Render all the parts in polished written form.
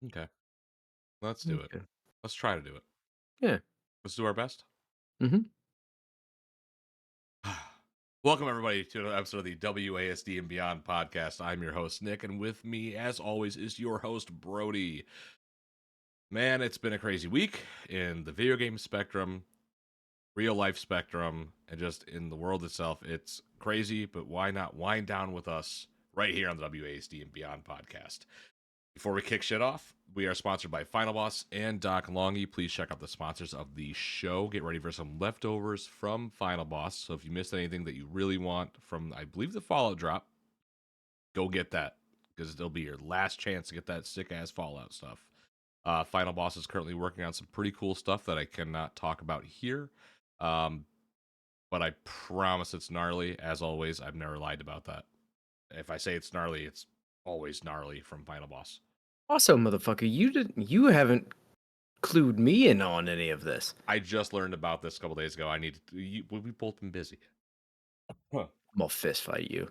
Okay, let's do it. Okay. Let's try to do it. Yeah. Let's do our best. Mhm. Welcome, everybody, to an episode of the WASD and Beyond podcast. I'm your host, Nick, and with me, as always, is your host, Brody. Man, it's been a crazy week in the video game spectrum, real life spectrum, and just in the world itself. It's crazy, but why not wind down with us right here on the WASD and Beyond podcast? Before we kick shit off, we are sponsored by Final Boss and LONGY. Please check out the sponsors of the show. Get ready for some leftovers from Final Boss. So if you missed anything that you really want from, I believe, the Fallout drop, go get that because it'll be your last chance to get that sick ass Fallout stuff. Final Boss is currently working on some pretty cool stuff that I cannot talk about here. Um, but I promise it's gnarly. As always, I've never lied about that. If I say it's gnarly, it's always gnarly from Final Boss. Also, motherfucker, you haven't clued me in on any of this. I just learned about this a couple days ago. We've both been busy. Huh. I'm gonna fist fight you.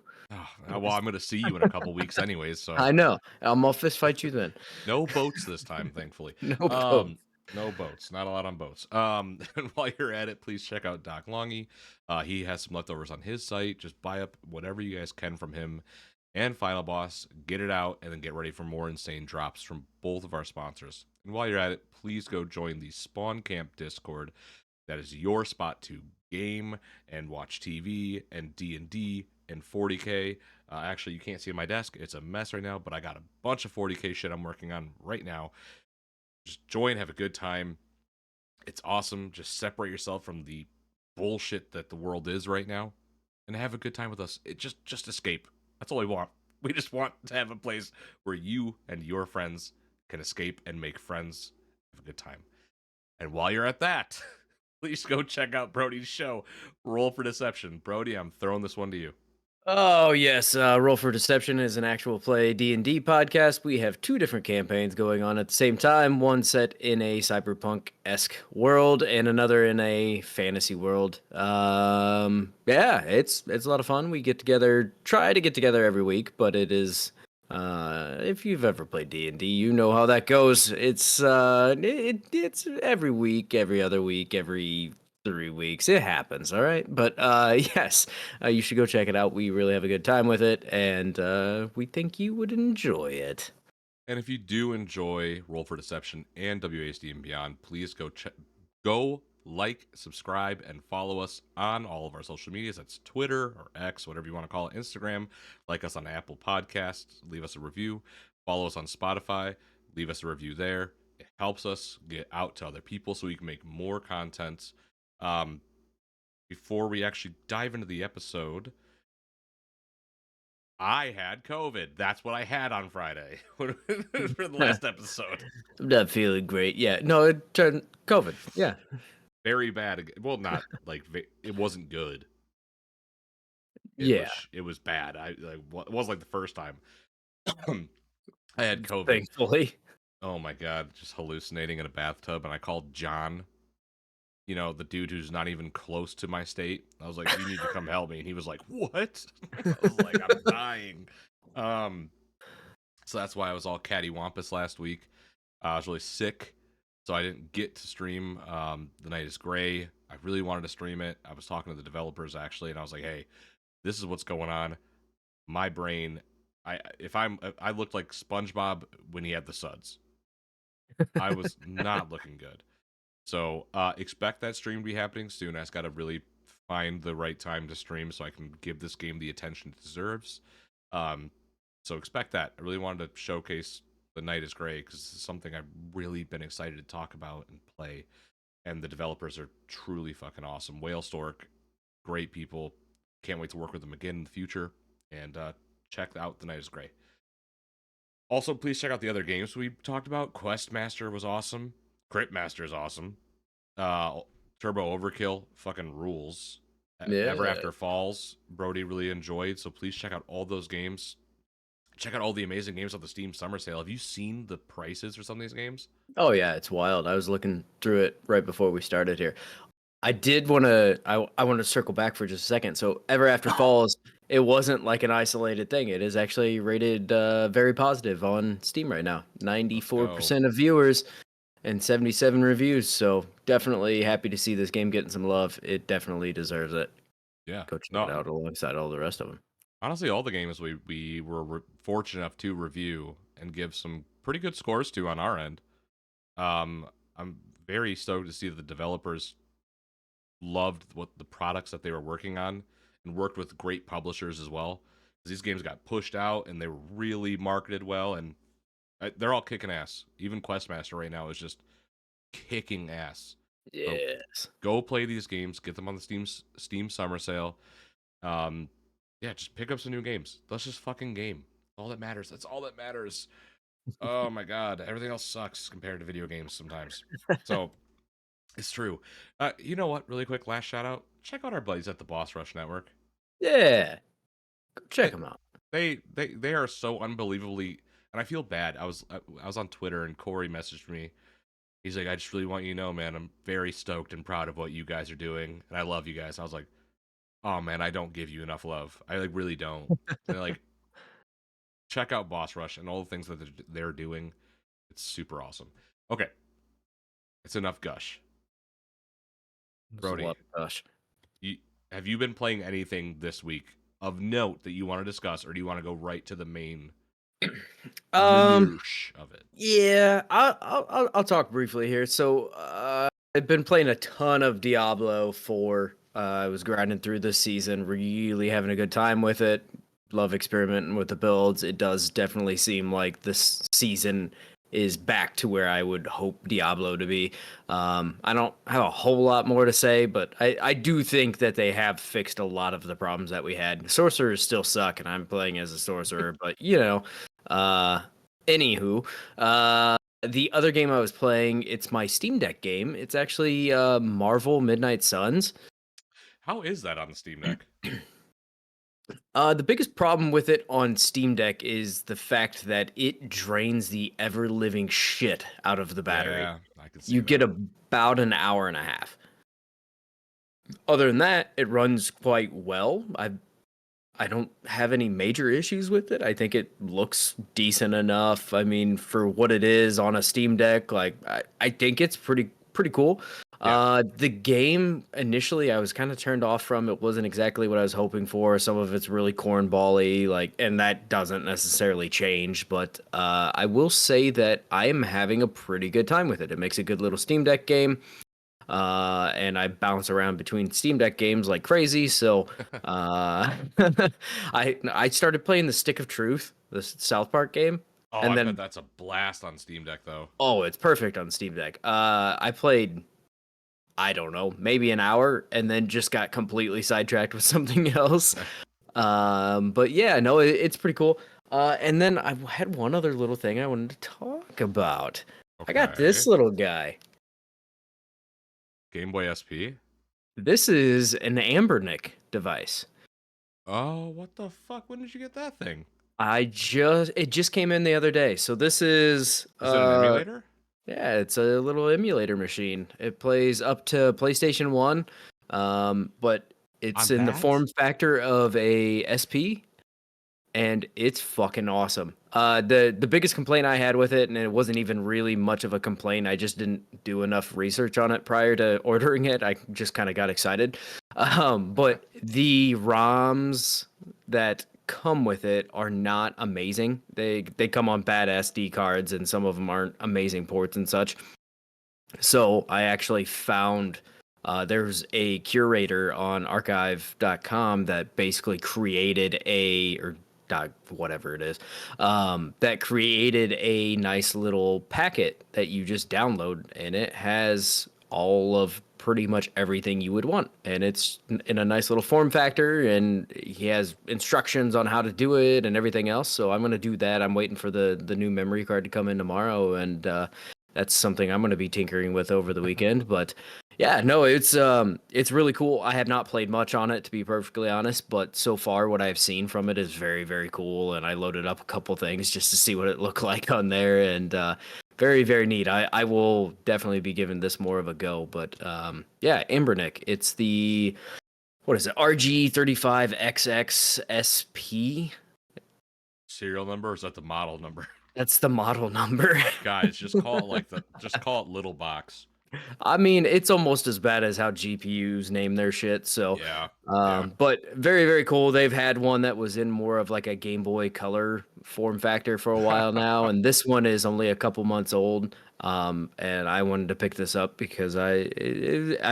Well, I'm going to see you in a couple weeks, anyways. So I know. I'm gonna fist fight you then. no boats this time, thankfully. No both. No boats. Not a lot on boats. And while you're at it, please check out Doc Longy. He has some leftovers on his site. Just buy up whatever you guys can from him and Final Boss. Get it out, and then get ready for more insane drops from both of our sponsors. And while you're at it, please go join the Spawn Camp Discord. That is your spot to game and watch TV and D&D and 40K. Actually, you can't see my desk. It's a mess right now, but I got a bunch of 40K shit I'm working on right now. Just join, have a good time. It's awesome. Just separate yourself from the bullshit that the world is right now and have a good time with us. It just escape. That's all we want. We just want to have a place where you and your friends can escape and make friends, have a good time. And while you're at that, please go check out Brody's show, Roll for Deception. Brody, I'm throwing this one to you. Oh yes, Roll for Deception is an actual play D&D podcast. We have two different campaigns going on at the same time. One set in a cyberpunk-esque world, and another in a fantasy world. Yeah, it's a lot of fun. We get together, try to get together every week, but it is. If you've ever played D&D, you know how that goes. It's every week, every other week, every 3 weeks. It happens, all right. But yes, you should go check it out. We really have a good time with it, and we think you would enjoy it. And if you do enjoy Roll for Deception and WASD and Beyond, please go like, subscribe, and follow us on all of our social medias. That's Twitter or X, whatever you want to call it, Instagram. Like us on Apple Podcasts. Leave us a review. Follow us on Spotify. Leave us a review there. It helps us get out to other people so we can make more content. Before we actually dive into the episode, I had COVID. That's what I had on Friday for the last episode. I'm not feeling great. Yeah, no, it turned COVID. Yeah, Very bad. Well, not like it wasn't good. yeah. It was bad. It was like the first time I had COVID. Thankfully, Oh my god, just hallucinating in a bathtub, and I called John. You know, the dude who's not even close to my state. I was like, "You need to come help me," and he was like, "What?" I was like, "I'm dying." Um, so that's why I was all cattywampus last week. I was really sick, so I didn't get to stream The Night is Gray. I really wanted to stream it. I was talking to the developers actually, and I was like, "Hey, this is what's going on." My brain, I looked like SpongeBob when he had the suds. I was not looking good. So expect that stream to be happening soon. I just got to really find the right time to stream so I can give this game the attention it deserves. Um, so expect that. I really wanted to showcase The Night is Grey because this is something I've really been excited to talk about and play. And the developers are truly fucking awesome. Whale Stork, great people. Can't wait to work with them again in the future. And check out The Night is Grey. Also, please check out the other games we talked about. Questmaster was awesome. Cryptmaster is awesome. Uh, Turbo Overkill fucking rules. Ever yeah. After Falls, Brody really enjoyed. So please check out all those games. Check out all the amazing games on the Steam Summer Sale. Have you seen the prices for some of these games? Oh yeah, it's wild. I was looking through it right before we started here. I did want to. I want to circle back for just a second. So, Ever After Falls it wasn't like an isolated thing. It is actually rated very positive on Steam right now. Let's go. 94% of viewers and 77 reviews. So definitely happy to see this game getting some love. It definitely deserves it. Yeah. Go check No, it out alongside all the rest of them. honestly, all the games we were fortunate enough to review and give some pretty good scores to on our end. I'm very stoked to see that the developers loved what the products that they were working on and worked with great publishers as well. Because these games got pushed out and they were really marketed well, and they're all kicking ass. Even Questmaster right now is just kicking ass. So Yes. go play these games, get them on the Steam Summer Sale. Yeah, just pick up some new games. Let's just fucking game. All that matters. That's all that matters. Oh my god, everything else sucks compared to video games sometimes. So it's true. You know what? Really quick, last shout out. Check out our buddies at the Boss Rush Network. Yeah. Go check They them out. they are so unbelievably. And I feel bad. I was on Twitter and Corey messaged me. He's like, I just really want you to know, man, I'm very stoked and proud of what you guys are doing, and I love you guys. And I was like, oh man, I don't give you enough love. I like really don't. And like, check out Boss Rush and all the things that they're doing. It's super awesome. Okay, it's enough gush. Brody, Gosh. you, have you been playing anything this week of note that you want to discuss, or do you want to go right to the main minutiae of it? Yeah, I'll talk briefly here. So I've been playing a ton of Diablo 4. I was grinding through this season, really having a good time with it. Love experimenting with the builds. It does definitely seem like this season is back to where I would hope Diablo to be. I don't have a whole lot more to say, but I do think that they have fixed a lot of the problems that we had. Sorcerers still suck, and I'm playing as a sorcerer, but uh, anywho, the other game I was playing, it's my Steam Deck game. It's actually Marvel Midnight Suns. How is that on the Steam Deck? The biggest problem with it on Steam Deck is the fact that it drains the ever living shit out of the battery. Yeah, I can see You get that. about an hour and a half. Other than that, it runs quite well. I don't have any major issues with it. I think it looks decent enough. I mean, for what it is on a Steam Deck, like I think it's pretty cool. Yeah. The game initially I was kind of turned off from. It wasn't exactly what I was hoping for. Some of it's really cornbally, like, and that doesn't necessarily change. But I will say that I am having a pretty good time with it. It makes a good little Steam Deck game. And I bounce around between Steam Deck games like crazy. So, I started playing the Stick of Truth, the South Park game, Oh, and I bet then that's a blast on Steam Deck though. oh, it's perfect on Steam Deck. I played, I don't know, maybe an hour, and then just got completely sidetracked with something else. But yeah, no, it's pretty cool. And then I had one other little thing I wanted to talk about. I got this Okay. little guy. Game Boy SP. This is an Ambernick device. Oh, what the fuck? When did you get that thing? It just came in the other day. So this is Is it an emulator? yeah, it's a little emulator machine. It plays up to PlayStation 1. But it's On in the that? form factor of a SP, and it's fucking awesome. The biggest complaint I had with it, and it wasn't even really much of a complaint, I just didn't do enough research on it prior to ordering it. I just kind of got excited. But the ROMs that come with it are not amazing. They come on bad SD cards, and some of them aren't amazing ports and such. So I actually found there's a curator on archive.com that basically created or whatever it is, that created a nice little packet that you just download, and it has all of pretty much everything you would want, and it's in a nice little form factor, and he has instructions on how to do it and everything else. So I'm going to do that. I'm waiting for the new memory card to come in tomorrow, and that's something I'm going to be tinkering with over the weekend. But yeah, no, it's really cool. I have not played much on it, to be perfectly honest, but so far what I've seen from it is very, very cool. And I loaded up a couple things just to see what it looked like on there, and very, very neat. I will definitely be giving this more of a go. But yeah, Ambernick, it's the what is it? RG35XXSP. Serial number, or is that the model number? That's the model number. Guys, just call it just call it little box. I mean, it's almost as bad as how GPUs name their shit. So, Yeah. but very, very cool. They've had one that was in more of like a Game Boy Color form factor for a while now, and this one is only a couple months old. And I wanted to pick this up because I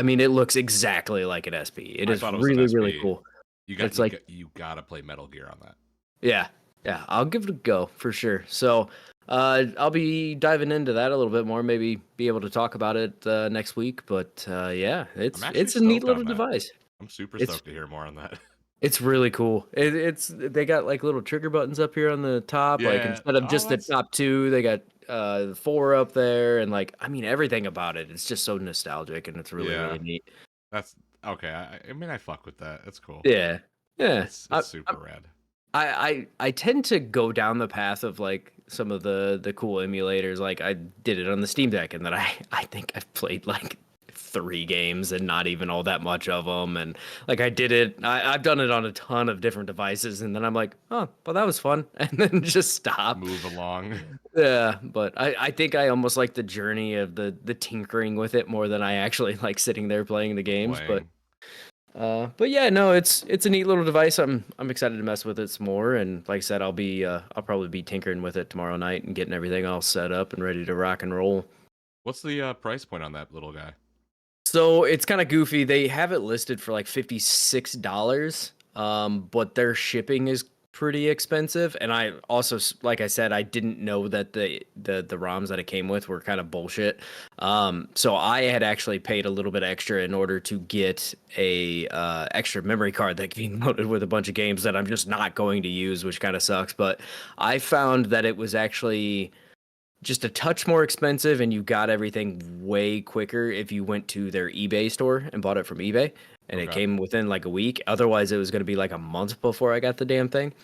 mean, it looks exactly like an SP. It I is thought it was an really, really SP. cool. You It's like, gotta play Metal Gear on that. yeah, yeah, I'll give it a go for sure. So, I'll be diving into that a little bit more. Maybe be able to talk about it next week. But yeah, I'm actually it's a neat stoked little on that. device. I'm super It's stoked to hear more on that. it's really cool. They got like little trigger buttons up here on the top. Like Yeah. instead of Oh, just the that's top two, they got the four up there, and like I mean everything about it. It's just so nostalgic, and it's really yeah. really neat. That's okay. I mean, I fuck with that. That's cool. Yeah, yeah. It's super rad. I tend to go down the path of like some of the cool emulators. Like I did it on the Steam Deck, and then I think I've played like 3 games and not even all that much of them. And like I've done it on a ton of different devices, and then I'm like, oh, well that was fun, and then just stop. Move along. Yeah, but I think I almost like the journey of the tinkering with it more than I actually like sitting there playing the games. But yeah, no, it's a neat little device. I'm excited to mess with it some more, and like I said, I'll probably be tinkering with it tomorrow night and getting everything all set up and ready to rock and roll. What's the price point on that little guy? So it's kind of goofy. They have it listed for like $56, but their shipping is pretty expensive. And I also, like I said, I didn't know that the ROMs that it came with were kind of bullshit. So I had actually paid a little bit extra in order to get a extra memory card that came loaded with a bunch of games that I'm just not going to use, which kind of sucks. But I found that it was actually just a touch more expensive, and you got everything way quicker if you went to their eBay store and bought it from eBay, and it Okay. came within like a week. Otherwise, it was going to be like a month before I got the damn thing.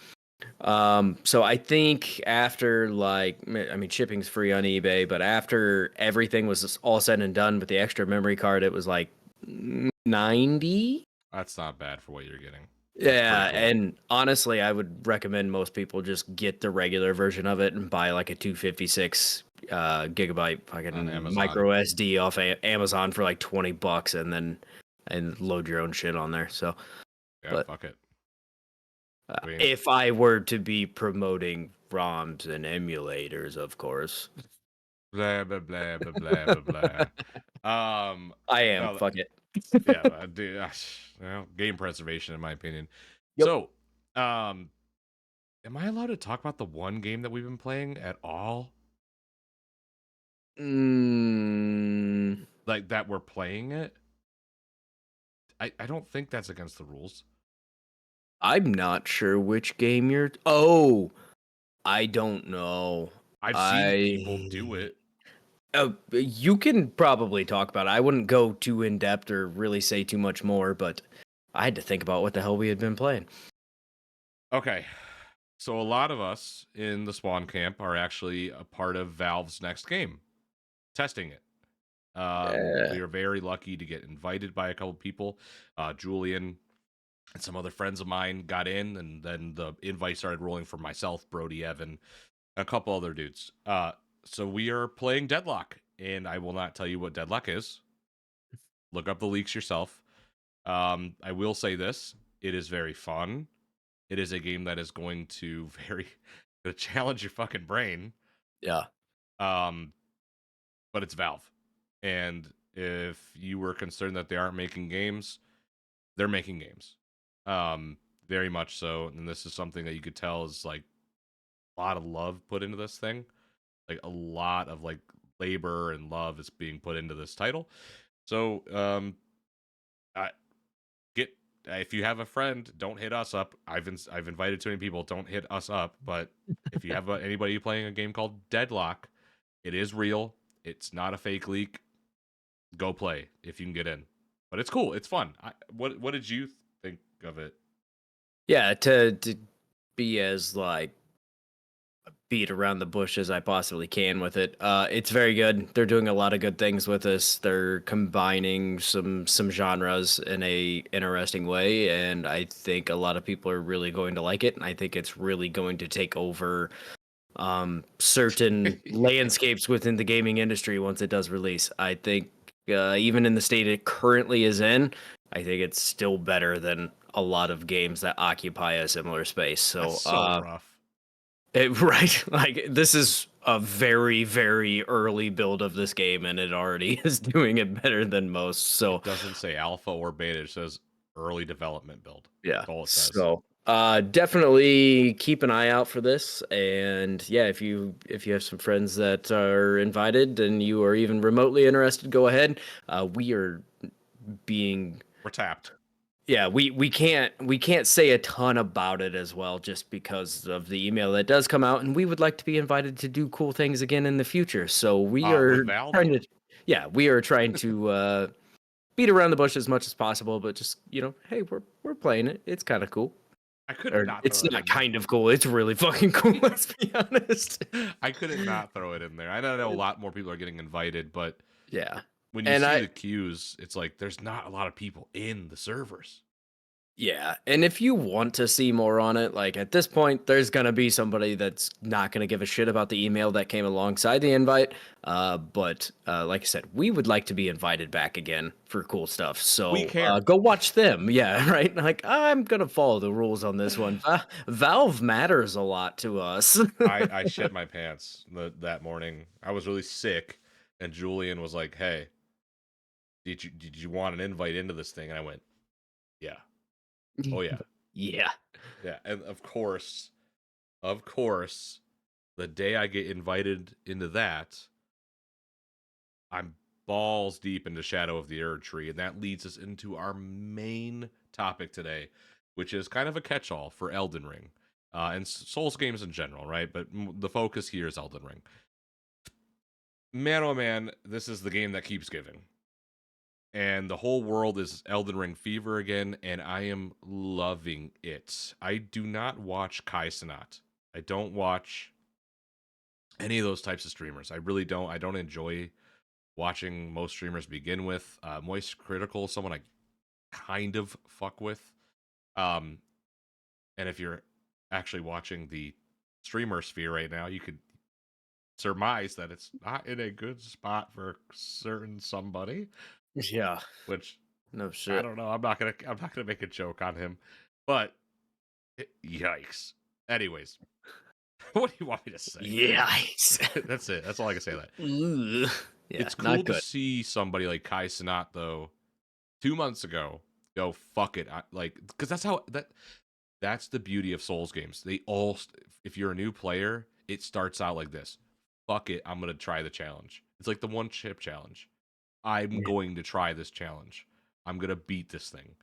So I think after like, I mean, shipping's free on eBay, but after everything was all said and done with the extra memory card, it was like 90. That's not bad for what you're getting. That's Yeah, pretty cool. and honestly, I would recommend most people just get the regular version of it and buy like a 256 gigabyte On fucking Amazon. micro SD off Amazon for like $20, and then load your own shit on there. So, Yeah, but fuck it. if I were to be promoting ROMs and emulators, of course, Blah blah blah blah blah blah blah. I am. No, Fuck it. yeah, dude, well, game preservation, in my opinion. Yep. So, am I allowed to talk about the one game that we've been playing at all? Like that we're playing it? I don't think that's against the rules. I'm not sure which game you're. Oh, I don't know. I've seen people do it. You can probably talk about it. I wouldn't go too in depth or really say too much more, but I had to think about what the hell we had been playing. Okay. So a lot of us in the Spawn Camp are actually a part of Valve's next game, testing it. Yeah. We are very lucky to get invited by a couple people. Julian and some other friends of mine got in, and then the invite started rolling for myself, Brody, Evan, a couple other dudes. So we are playing Deadlock, and I will not tell you what Deadlock is. Look up the leaks yourself. I will say this: it is very fun. It is a game that is going to challenge your fucking brain. Yeah. But it's Valve, and if you were concerned that they aren't making games, they're making games. Very much so, and this is something that you could tell is like a lot of love put into this thing. Like a lot of like labor and love is being put into this title. So, I get if you have a friend, don't hit us up. I've invited too many people. Don't hit us up. But if you have anybody playing a game called Deadlock, it is real. It's not a fake leak. Go play if you can get in. But it's cool. It's fun. What did you think of it? Yeah, to be as like beat around the bush as I possibly can with it. It's very good. They're doing a lot of good things with this. They're combining some genres in a interesting way, and I think a lot of people are really going to like it. And I think it's really going to take over certain Yeah. landscapes within the gaming industry once it does release. I think even in the state it currently is in, I think it's still better than a lot of games that occupy a similar space. That's So, so rough. right, like this is a very, very early build of this game, and it already is doing it better than most. So, It doesn't say alpha or beta. It says early development build. yeah. That's all it says. So, definitely keep an eye out for this. And yeah, if you have some friends that are invited and you are even remotely interested, go ahead. We are being We're tapped. yeah, we can't say a ton about it as well just because of the email that does come out, and we would like to be invited to do cool things again in the future. So we With are Valve, trying to yeah, we are trying to beat around the bush as much as possible, but just, hey, we're playing it. It's kind of cool. I couldn't Or not it's throw it not in there. kind of cool. It's really fucking cool, let's be honest. I couldn't not throw it in there. I know a lot more people are getting invited, but Yeah. when you And see I the queues, it's like there's not a lot of people in the servers. Yeah, and if you want to see more on it, like at this point, there's gonna be somebody that's not gonna give a shit about the email that came alongside the invite. But like I said, we would like to be invited back again for cool stuff. We So care. go watch them. Yeah, right. Like I'm gonna follow the rules on this one. Valve matters a lot to us. I shit my pants that morning. I was really sick, and Julian was like, "Hey, did you want an invite into this thing?" And I went, "Yeah, oh yeah, Yeah. yeah." And of course, the day I get invited into that, I'm balls deep into Shadow of the Erd Tree, and that leads us into our main topic today, which is kind of a catch-all for Elden Ring, and Souls games in general, right? But the focus here is Elden Ring. Man, oh man, this is the game that keeps giving, and the whole world is Elden Ring fever again, and I am loving it. I do not watch Kai Cenat. I don't watch any of those types of streamers. I really don't. I don't enjoy watching most streamers begin with. Moist Critical, someone I kind of fuck with. Um, and if you're actually watching the streamer sphere right now, you could surmise that it's not in a good spot for certain somebody. Yeah. Which No I shit. don't know. I'm not gonna make a joke on him, but yikes. Anyways, what do you want me to say? Yikes. That's it. That's all I can say. That Ugh. Yeah, it's cool not to good. see somebody like Kai Cenat though 2 months ago go fuck it because that's the beauty of Souls games. They all if you're a new player, it starts out like this: fuck it, I'm gonna try the challenge. It's like the one chip challenge. I'm Yeah. going to try this challenge. I'm gonna beat this thing.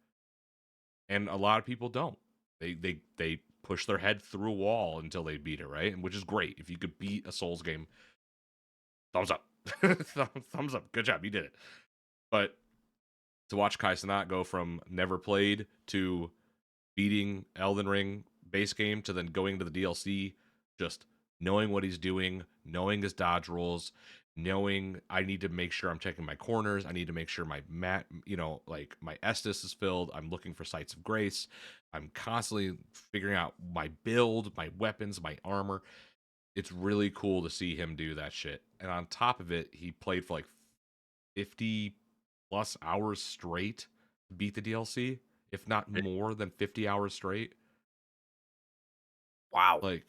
And a lot of people don't. They push their head through a wall until they beat it, right? And which is great. If you could beat a Souls game, thumbs up. Thumbs up. Good job, you did it. But to watch Kai Cenat go from never played to beating Elden Ring base game to then going to the DLC, just knowing what he's doing, knowing his dodge rolls, knowing I need to make sure I'm checking my corners, I need to make sure my like my Estus is filled, I'm looking for sites of grace, I'm constantly figuring out my build, my weapons, my armor. It's really cool to see him do that shit. And on top of it, he played for like 50 plus hours straight to beat the DLC, if not more than 50 hours straight. Wow. Like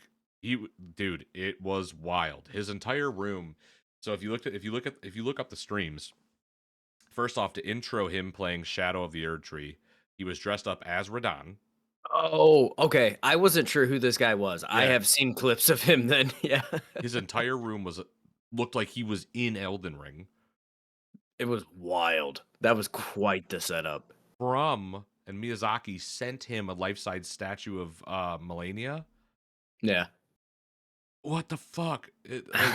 dude, it was wild. His entire room. So if you look up the streams, first off, to intro him playing Shadow of the Erd Tree, he was dressed up as Radahn. Oh, okay. I wasn't sure who this guy was. I Yeah, have seen clips of him then. Yeah. his entire room looked like he was in Elden Ring. It was wild. That was quite the setup. From and Miyazaki sent him a life-size statue of Melania. Yeah. What the fuck? Like,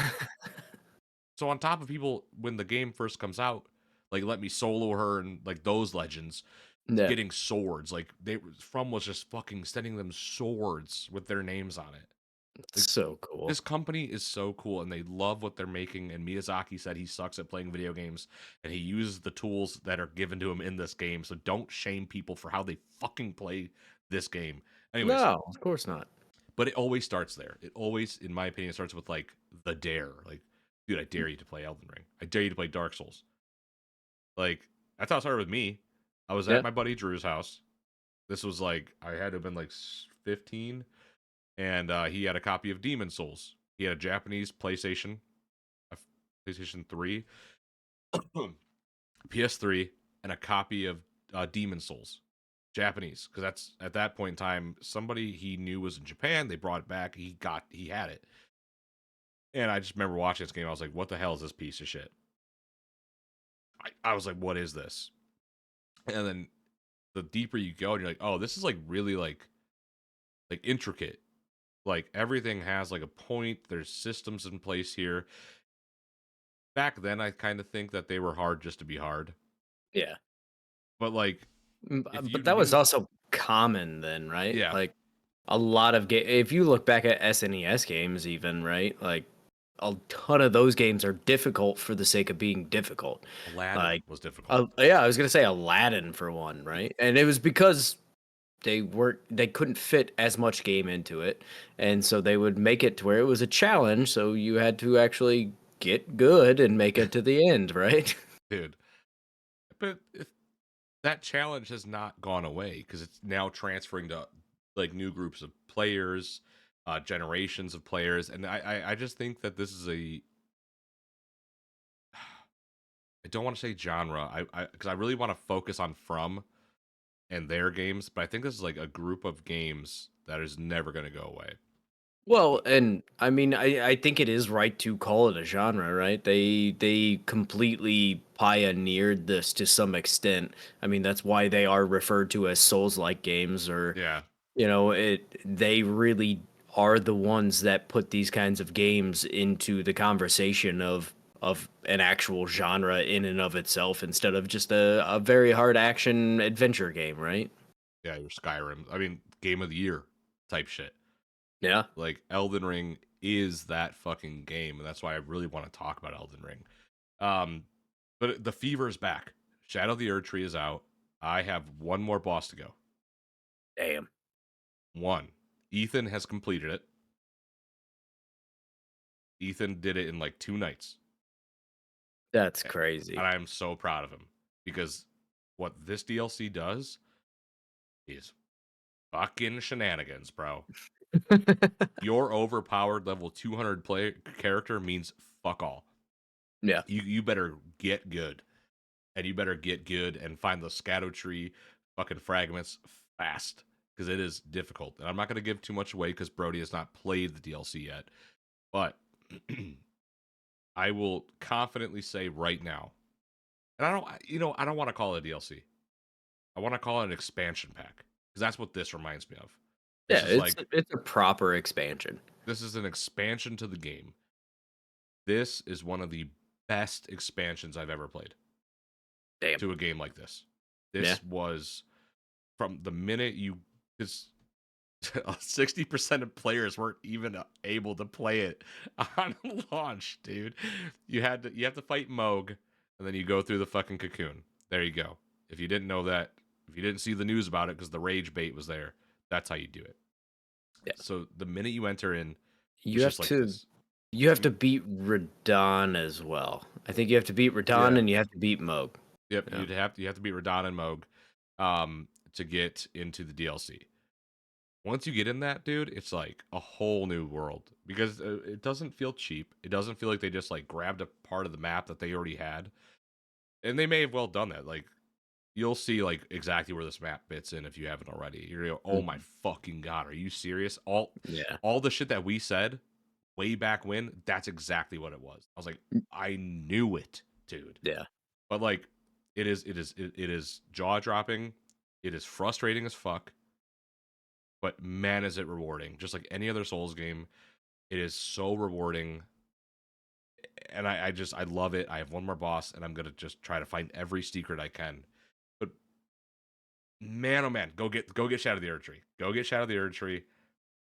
so on top of people when the game first comes out, like Let Me Solo Her and like those legends Yeah. getting swords, like they From was just fucking sending them swords with their names on it. It's Like, so cool. this company is so cool, and they love what they're making. And Miyazaki said he sucks at playing video games, and he uses the tools that are given to him in this game. So don't shame people for how they fucking play this game. Anyways, No, of course not. but it always starts there. It always, in my opinion, starts with like the dare. Like, dude, I dare you to play Elden Ring. I dare you to play Dark Souls. Like, that's how it started with me. I was at Yeah. my buddy Drew's house. This was like, I had to have been like 15, and he had a copy of Demon Souls. He had a Japanese PlayStation, a PlayStation 3, PS3, and a copy of Demon Souls, Japanese. Because that's, at that point in time, somebody he knew was in Japan. They brought it back. He had it. And I just remember watching this game. I was like, what the hell is this piece of shit? I was like, what is this? And then the deeper you go, and you're like, oh, this is like really like intricate. Like everything has like a point. There's systems in place here. Back then, I kind of think that they were hard just to be hard. Yeah. But like, if you But that was knew, also common then, right? yeah, Like a lot of if you look back at SNES games even, right? Like a ton of those games are difficult for the sake of being difficult. Aladdin Like was difficult. yeah, I was going to say Aladdin for one, right? And it was because they couldn't fit as much game into it. And so they would make it to where it was a challenge, so you had to actually get good and make it to the end, right? Dude. But that challenge has not gone away because it's now transferring to like new groups of players, generations of players, and I just think that this is a, I don't want to say genre, I because I really want to focus on From and their games, but I think this is like a group of games that is never going to go away. Well, and I mean, I think it is right to call it a genre, right? They completely pioneered this to some extent. I mean, that's why they are referred to as Souls-like games, or Yeah, they really are the ones that put these kinds of games into the conversation of an actual genre in and of itself, instead of just a very hard action adventure game, right? yeah, your Skyrim. I mean, game of the year type shit. Yeah. Like Elden Ring is that fucking game, and that's why I really want to talk about Elden Ring. Um, but the fever is back. Shadow of the Erd Tree is out. I have one more boss to go. Damn. One. Ethan has completed it. Ethan did it in like 2 nights, That's and crazy. I am so proud of him because what this DLC does is fucking shenanigans, bro. Your overpowered level 200 player character means fuck all. Yeah. You better get good. And you better get good and find the scatter tree fucking fragments fast because it is difficult. And I'm not going to give too much away because Brody has not played the DLC yet, but I will confidently say right now, and I don't want to call it a DLC. I want to call it an expansion pack because that's what this reminds me of. This Yeah, is like, it's a proper expansion. this is an expansion to the game. This is one of the best expansions I've ever played Damn. to a game like this. Yeah. This was from the minute you, it's 60% of players weren't even able to play it on launch, dude. You have to fight Moog, and then you go through the fucking cocoon. There you go. If you didn't know that, if you didn't see the news about it because the rage bait was there, that's how you do it. Yeah. So the minute you enter in, You it's have just like to this. you have to You, beat Radon as well. I think you have to beat Radon yeah, and you have to beat Moog. yep. Yeah. You have to beat Radon and Moog, to get into the DLC. Once you get in that, dude, it's like a whole new world because it doesn't feel cheap. It doesn't feel like they just like grabbed a part of the map that they already had, and they may have well done that. Like you'll see like exactly where this map fits in if you haven't already. You're gonna go, oh my Mhm. fucking god, are you serious? Yeah. All the shit that we said way back when, that's exactly what it was. I was like, I knew it, dude. Yeah. But like, it is jaw dropping. It is frustrating as fuck, but man, is it rewarding. Just like any other Souls game, it is so rewarding. And I love it. I have one more boss, and I'm gonna just try to find every secret I can. But man, oh man, go get Shadow of the Erd Tree. Go get Shadow of the Erd Tree.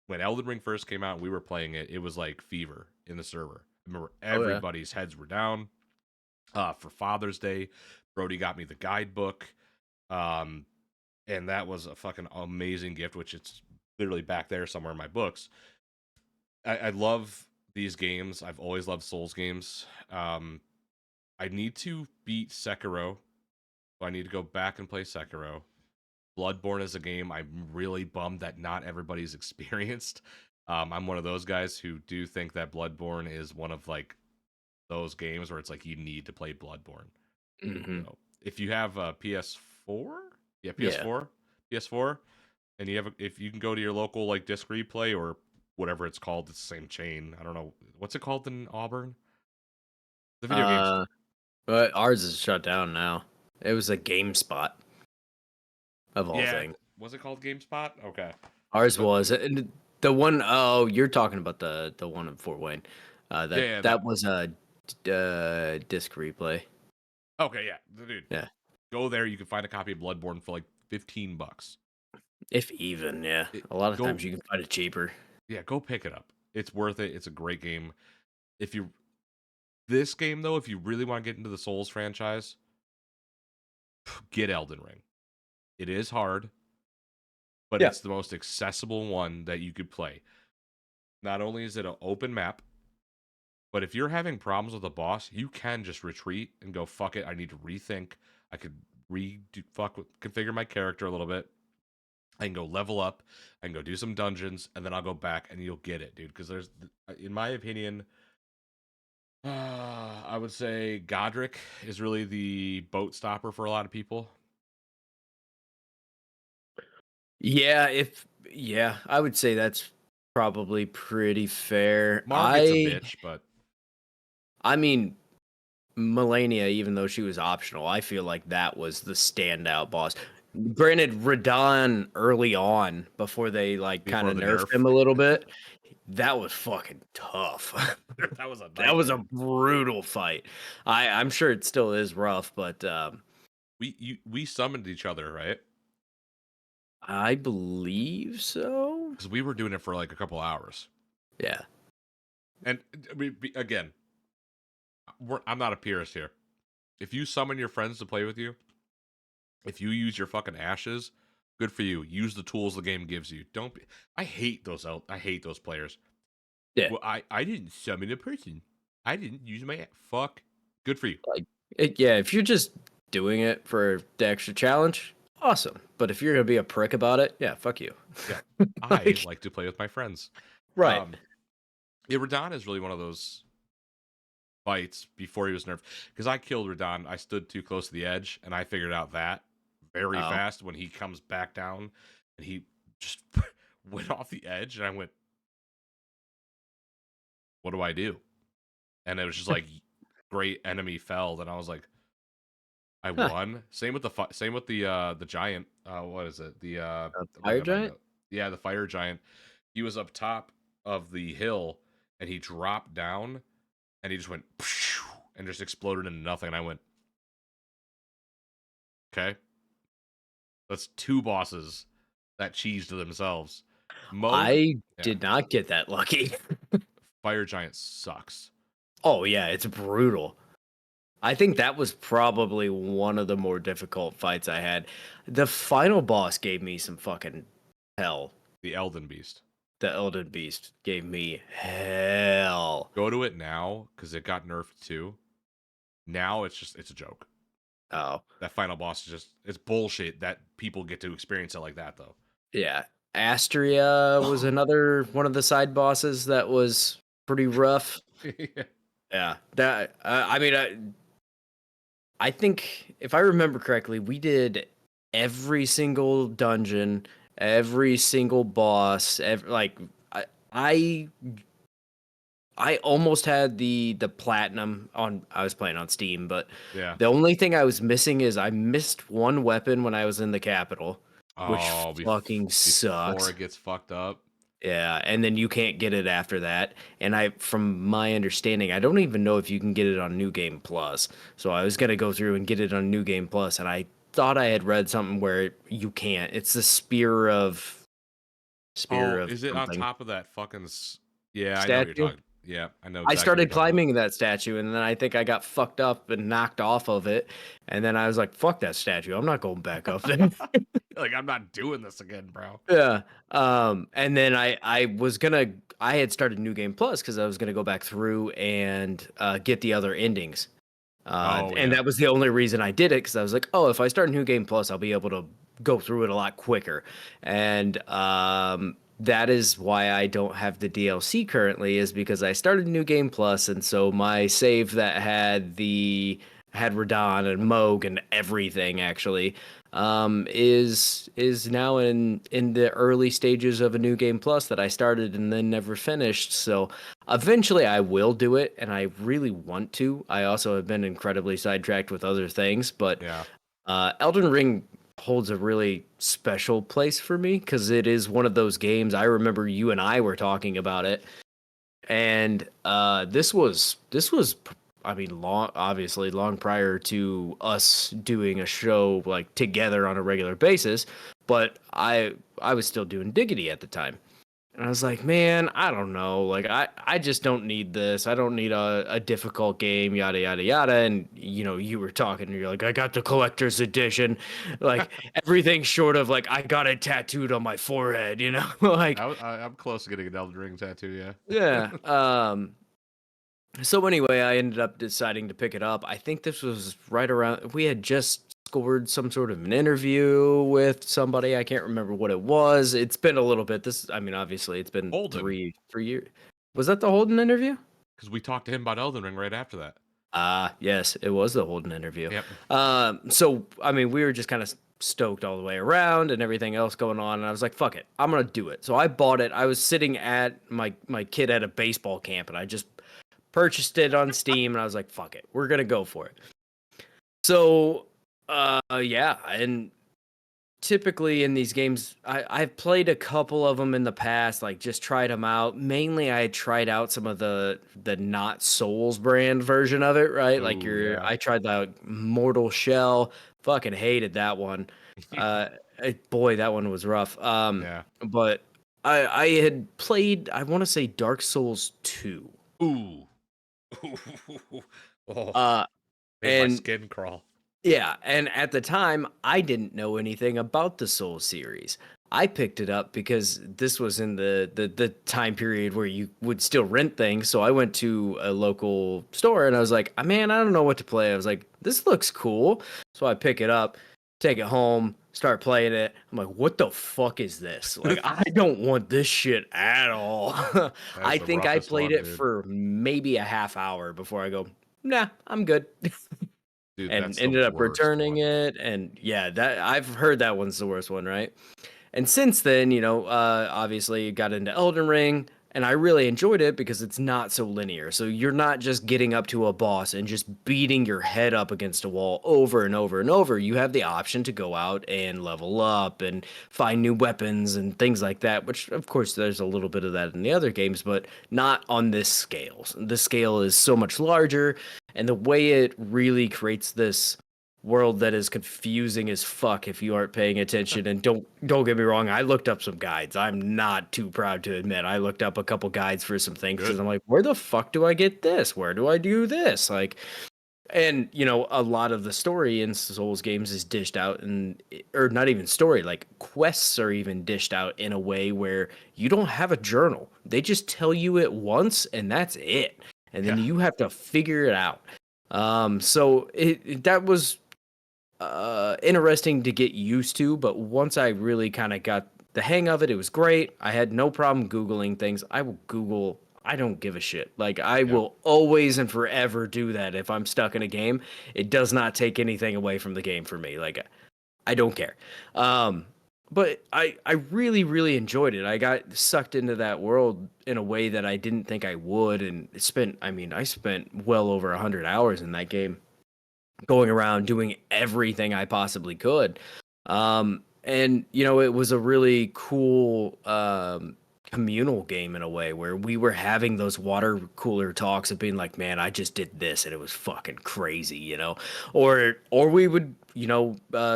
when Elden Ring first came out and we were playing it, it was like fever in the server. I remember Oh yeah. everybody's heads were down. For Father's Day, Brody got me the guidebook. Um, and that was a fucking amazing gift, which it's literally back there somewhere in my books. I love these games. I've always loved Souls games. I need to beat Sekiro. So I need to go back and play Sekiro. Bloodborne is a game I'm really bummed that not everybody's experienced. I'm one of those guys who do think that Bloodborne is one of like those games where it's like you need to play Bloodborne. Hmm. So if you have a PS4, yeah, Yeah. PS4, and you have if you can go to your local like disc replay or whatever it's called, it's the same chain. I don't know what's it called in Auburn. The video games. But ours is shut down now. It was a GameSpot of all Yeah, things. was it called GameSpot? Okay, Ours but was, and the one oh you're talking about the one in Fort Wayne. yeah, That yeah, that that. was a disc replay. Okay, yeah, dude, Yeah, go there. You can find a copy of Bloodborne for like $15. if even. Yeah, It, a lot of go, times you can find it cheaper. yeah, go pick it up. It's worth it. It's a great game. If you this game though, if you really want to get into the Souls franchise, get Elden Ring. It is hard, but Yeah. it's the most accessible one that you could play. Not only is it an open map, but if you're having problems with a boss, you can just retreat and go, fuck it, I need to rethink. I could configure my character a little bit. I can go level up. I can go do some dungeons, and then I'll go back, and you'll get it, dude. Because there's, in my opinion, I would say Godric is really the boat stopper for a lot of people. Yeah, I would say that's probably pretty fair. Margit's a bitch, but I mean, Melania, even though she was optional, I feel like that was the standout boss. Granted, Radon early on, before they like kind before of the nerfed nerf, him a little bit, that was fucking tough. that was a That was a nightmare. brutal fight. I'm sure it still is rough, but We summoned each other, right? I believe so. Because we were doing it for like a couple hours. Yeah. And again, I'm not a purist here. If you summon your friends to play with you, if you use your fucking ashes, good for you. Use the tools the game gives you. Don't be. I hate those I hate those players. Yeah. Well, I didn't summon a person. I didn't use my fuck. Good for you. Like yeah, if you're just doing it for the extra challenge, awesome. But if you're gonna be a prick about it, yeah, fuck you. Yeah, I Like, like to play with my friends. right. Um, Radon is really one of those fights before he was nerfed because I killed Radon. I stood too close to the edge, and I figured out that very Oh. fast when he comes back down, and he just went off the edge, and I went, "What do I do?" And it was just like, great enemy felled, and I was like, I Huh. won. Same with the giant. What is it? Why Fire don't I giant? know? Yeah, the fire giant. He was up top of the hill, and he dropped down, and he just went and just exploded into nothing. And I went, okay, that's two bosses that cheesed themselves. Mode, I yeah, did not get that lucky. fire giant sucks. Oh yeah, it's brutal. I think that was probably one of the more difficult fights I had. The final boss gave me some fucking hell. The Elden Beast. The Elden Beast gave me hell. Go to it now because it got nerfed too. Now it's a joke. Oh, That final boss is just it's bullshit that people get to experience it like that though. yeah. Astria was another one of the side bosses that was pretty rough. Yeah. Yeah. That I mean I think if I remember correctly, we did every single dungeon, every single boss, I I I almost had the platinum on I was playing on Steam, but Yeah. the only thing I was missing is I missed one weapon when I was in the capital, which Oh, fucking before sucks. it gets fucked up. Yeah, and then you can't get it after that. And from my understanding, I don't even know if you can get it on New Game Plus. So I was gonna go through and get it on New Game Plus, and I thought I had read something where you can't. It's the Spear of spear of is it on something top of that fucking? Yeah, I know what you're statue. talking. Yeah, I know I exactly what you're started talking about. climbing that statue, and then I think I got fucked up and knocked off of it, and then I was like, "Fuck that statue! I'm not going back up there." Like, I'm not doing this again, bro. Yeah. And then I had started New Game Plus because I was gonna go back through and get the other endings. Oh And yeah, that was the only reason I did it because I was like, oh, if I start New Game Plus, I'll be able to go through it a lot quicker. And that is why I don't have the DLC currently, is because I started New Game Plus, and so my save that had Radon and Moog and everything actually is now in the early stages of a New Game Plus that I started and then never finished. So eventually I will do it, and I really want to. I also have been incredibly sidetracked with other things, but yeah. Elden Ring holds a really special place for me because it is one of those games. I remember you and I were talking about it, and this was I mean, obviously long prior to us doing a show like together on a regular basis, but I was still doing Diggity at the time. And I was like, man, I don't know. Like, I just don't need this. I don't need a difficult game, yada, yada, yada. And, you were talking, and you're like, I got the collector's edition. Like, everything short of, like, I got it tattooed on my forehead, like, I'm close to getting an Elden Ring tattoo. Yeah. yeah. So anyway, I ended up deciding to pick it up. I think this was right around, we had just scored some sort of an interview with somebody. I can't remember what it was. It's been a little bit. I mean, obviously it's been Holden, 3 years. Was that the Holden interview? because we talked to him about Elden Ring right after that. Yes, it was the Holden interview. Yep. So I mean, we were just kind of stoked all the way around and everything else going on, and I was like, fuck it, I'm gonna do it. So I bought it. I was sitting at my kid at a baseball camp, and I just purchased it on Steam, and I was like, fuck it, we're gonna go for it. So yeah, and typically in these games, I've played a couple of them in the past, like just tried them out. Mainly I tried out some of the not Souls brand version of it, right? Like Oh yeah. I tried the Mortal Shell, fucking hated that one. Boy, that one was rough. Yeah. But I had played, I want to say Dark Souls 2. Ooh. Oh, Uh made my and skin crawl. Yeah, and at the time, I didn't know anything about the Soul series. I picked it up because this was in the time period where you would still rent things. So I went to a local store and I was like, man, I don't know what to play. I was like, this looks cool. So I pick it up, take it home, start playing it. I'm like, what the fuck is this? Like, I don't want this shit at all. That is I the think I roughest played one, it dude. for maybe a half hour before I go, nah, I'm good. Dude, And that's the ended up worst returning one. it. And yeah, that I've heard that one's the worst one, right? And since then, obviously got into Elden Ring, and I really enjoyed it because it's not so linear. So you're not just getting up to a boss and just beating your head up against a wall over and over and over. You have the option to go out and level up and find new weapons and things like that, which of course there's a little bit of that in the other games, but not on this scale. This scale is so much larger, and the way it really creates this world that is confusing as fuck if you aren't paying attention. And don't get me wrong, I looked up some guides. I'm not too proud to admit I looked up a couple guides for some things because Good. I'm like, where the fuck do I get this? Where do I do this? Like, and a lot of the story in Souls games is dished out, and or not even story, like quests are even dished out in a way where you don't have a journal. They just tell you it once and that's it. And then Yeah. you have to figure it out. So that was interesting to get used to, but once I really kind of got the hang of it, it was great. I had no problem Googling things. I will Google, I don't give a shit. Like, I Yep. will always and forever do that if I'm stuck in a game. It does not take anything away from the game for me. Like, I don't care. But I really, really enjoyed it. I got sucked into that world in a way that I didn't think I would, and I spent well over 100 hours in that game, going around doing everything I possibly could. And it was a really cool communal game in a way where we were having those water cooler talks of being like, man, I just did this and it was fucking crazy, or we would,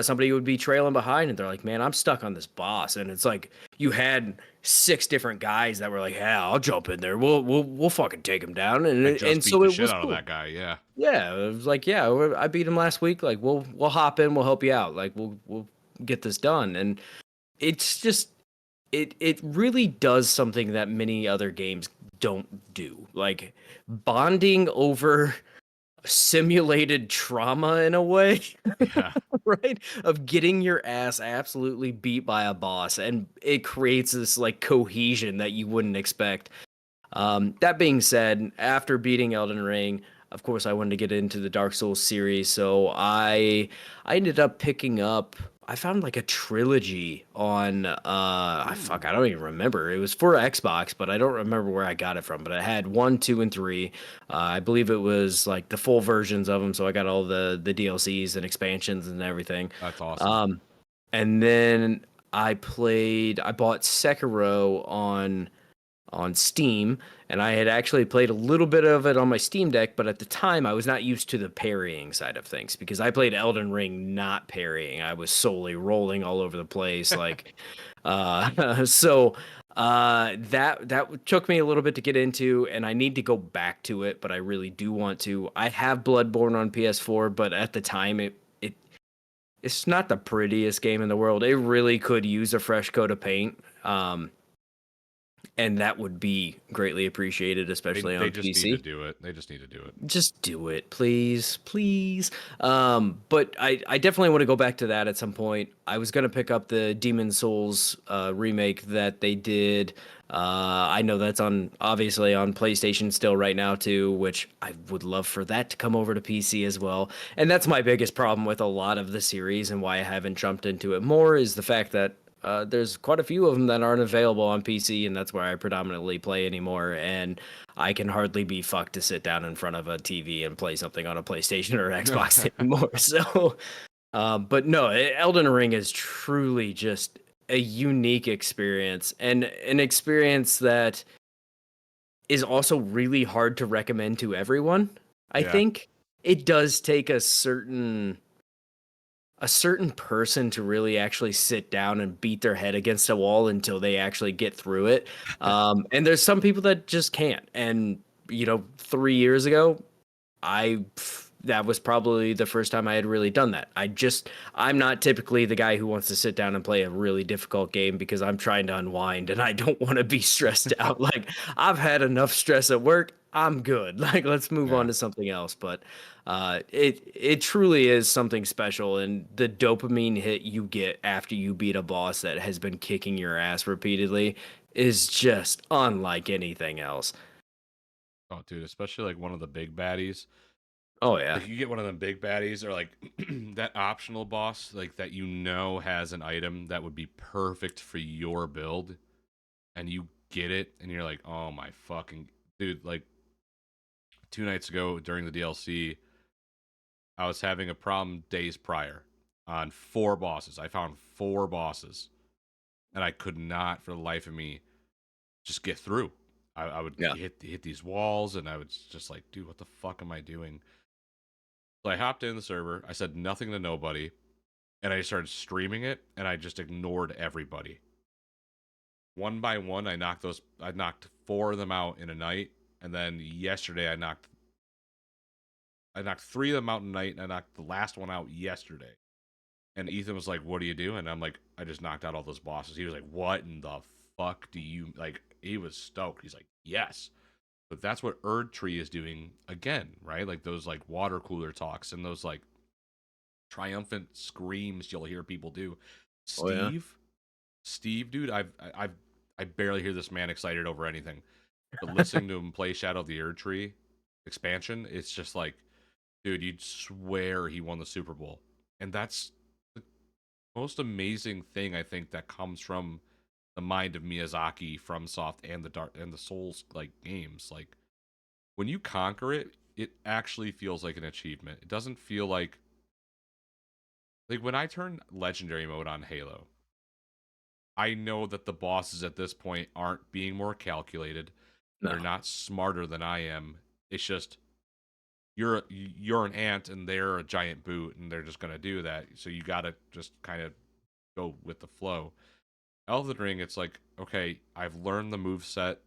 somebody would be trailing behind and they're like, man, I'm stuck on this boss, and it's like you had six different guys that were like, yeah, I'll jump in there, we'll fucking take him down, and I just beat so the it shit was out of cool. that guy. Yeah. Yeah, it was like, yeah, I beat him last week, like we'll hop in, we'll help you out, like we'll get this done. And it's just it really does something that many other games don't do. Like bonding over simulated trauma in a way, Yeah. right? Of getting your ass absolutely beat by a boss, and it creates this like cohesion that you wouldn't expect. That being said, after beating Elden Ring, of course, I wanted to get into the Dark Souls series, so I ended up picking up. I found like a trilogy on I don't even remember. It was for Xbox, but I don't remember where I got it from. But I had 1, 2, and 3. I believe it was like the full versions of them, so I got all the DLCs and expansions and everything. That's awesome. And then I bought Sekiro on Steam, and I had actually played a little bit of it on my Steam Deck, but at the time I was not used to the parrying side of things because I played Elden Ring not parrying. I was solely rolling all over the place like so that took me a little bit to get into, and I need to go back to it, but I really do want to. I have Bloodborne on PS4, but at the time it's not the prettiest game in the world. It really could use a fresh coat of paint. And that would be greatly appreciated, especially They on just need to PC. do it. They just need to do it. Just do it, please, please. But I definitely want to go back to that at some point. I was gonna pick up the Demon Souls remake that they did. I know that's obviously on PlayStation still right now too, which I would love for that to come over to PC as well. And that's my biggest problem with a lot of the series and why I haven't jumped into it more is the fact that there's quite a few of them that aren't available on PC, and that's where I predominantly play anymore. And I can hardly be fucked to sit down in front of a TV and play something on a PlayStation or Xbox anymore. So, but no, Elden Ring is truly just a unique experience, and an experience that is also really hard to recommend to everyone. I Yeah. think it does take a certain person to really actually sit down and beat their head against a wall until they actually get through it. And there's some people that just can't. And 3 years ago, that was probably the first time I had really done that. I'm not typically the guy who wants to sit down and play a really difficult game because I'm trying to unwind and I don't want to be stressed out. Like I've had enough stress at work. I'm good. Like let's move on Yeah. to something else. But it truly is something special, and the dopamine hit you get after you beat a boss that has been kicking your ass repeatedly is just unlike anything else. Oh, dude, especially like one of the big baddies. Oh yeah. Like you get one of them big baddies, or like that optional boss, like that has an item that would be perfect for your build, and you get it, and you're like, oh my fucking dude! Like 2 nights ago during the DLC, I was having a problem days prior on 4 bosses. I found 4 bosses, and I could not, for the life of me, just get through. I would Yeah. hit these walls, and I was just like, dude, what the fuck am I doing? So I hopped in the server. I said nothing to nobody, and I started streaming it, and I just ignored everybody. One by one, I knocked 4 of them out in a night, and then yesterday I knocked 3 of them out in a night, and I knocked the last one out yesterday. And Ethan was like, "What do you do?" And I'm like, "I just knocked out all those bosses." He was like, "What in the fuck do you like?" He was stoked. He's like, "Yes." But that's what Tree is doing again, right? Like those like water cooler talks and those like triumphant screams you'll hear people do. Oh yeah. Steve, Steve, dude, I barely hear this man excited over anything. But listening to him play Shadow of the Tree expansion, it's just like, dude, you'd swear he won the Super Bowl. And that's the most amazing thing I think that comes from the mind of Miyazaki, FromSoft, and the Souls like games. Like when you conquer it, it actually feels like an achievement. It doesn't feel like when I turn legendary mode on Halo, I know that the bosses at this point aren't being more calculated. They're No. not smarter than I am. It's just you're an ant and they're a giant boot and they're just gonna do that. So you gotta just kind of go with the flow. Elden Ring, it's like, okay, I've learned the move set.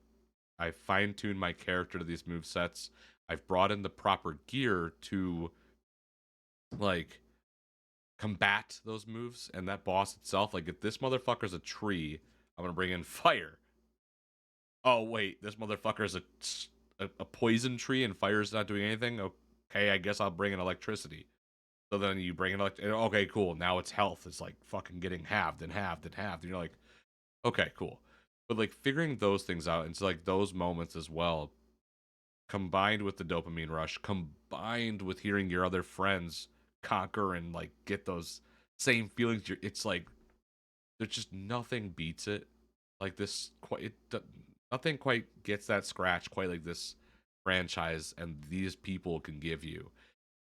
I've fine tuned my character to these move sets. I've brought in the proper gear to like combat those moves and that boss itself. Like if this motherfucker's a tree, I'm gonna bring in fire. Oh wait, this motherfucker's a poison tree and fire's not doing anything. Okay, I guess I'll bring in electricity. So then you bring in okay, cool. Now its health is like fucking getting halved and halved and halved. And you're like, okay, cool. But like figuring those things out, it's like those moments as well, combined with the dopamine rush, combined with hearing your other friends conquer and like get those same feelings. It's like there's just nothing beats it. Like this, nothing quite gets that scratch quite like this franchise and these people can give you.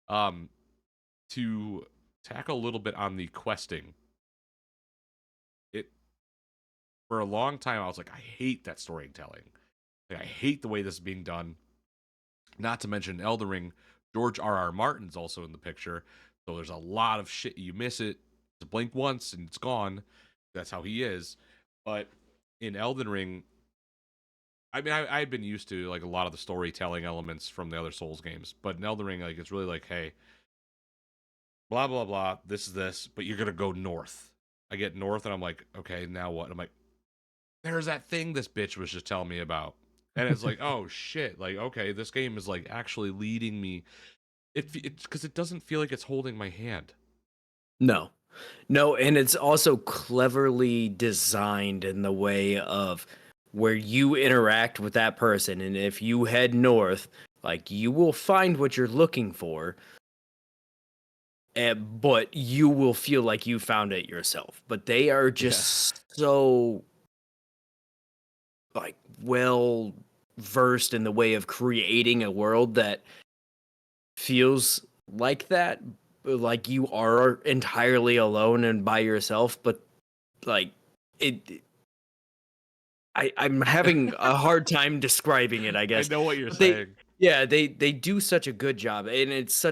Um, to tackle a little bit on the questing, it for a long time I was like, I hate that storytelling. Like I hate the way this is being done. Not to mention Elden Ring, George R.R. Martin's also in the picture, so there's a lot of shit you miss it. To blink once and it's gone. That's how he is. But in Elden Ring, I mean, I had been used to like a lot of the storytelling elements from the other Souls games, but in Elden Ring, like it's really like, hey, blah blah blah, this is this, but you're gonna go north. I get north, and I'm like, okay, now what? I'm like, there's that thing this bitch was just telling me about, and it's like, oh shit, like okay, this game is like actually leading me. It's because it doesn't feel like it's holding my hand. No. No, and it's also cleverly designed in the way of where you interact with that person. And if you head north, like you will find what you're looking for, but you will feel like you found it yourself. But they are Yeah, just so like well versed in the way of creating a world that feels like that, like you are entirely alone and by yourself, but like it I'm having a hard time describing it, I I guess. know what you're But they saying. yeah, they do such a good job, and it's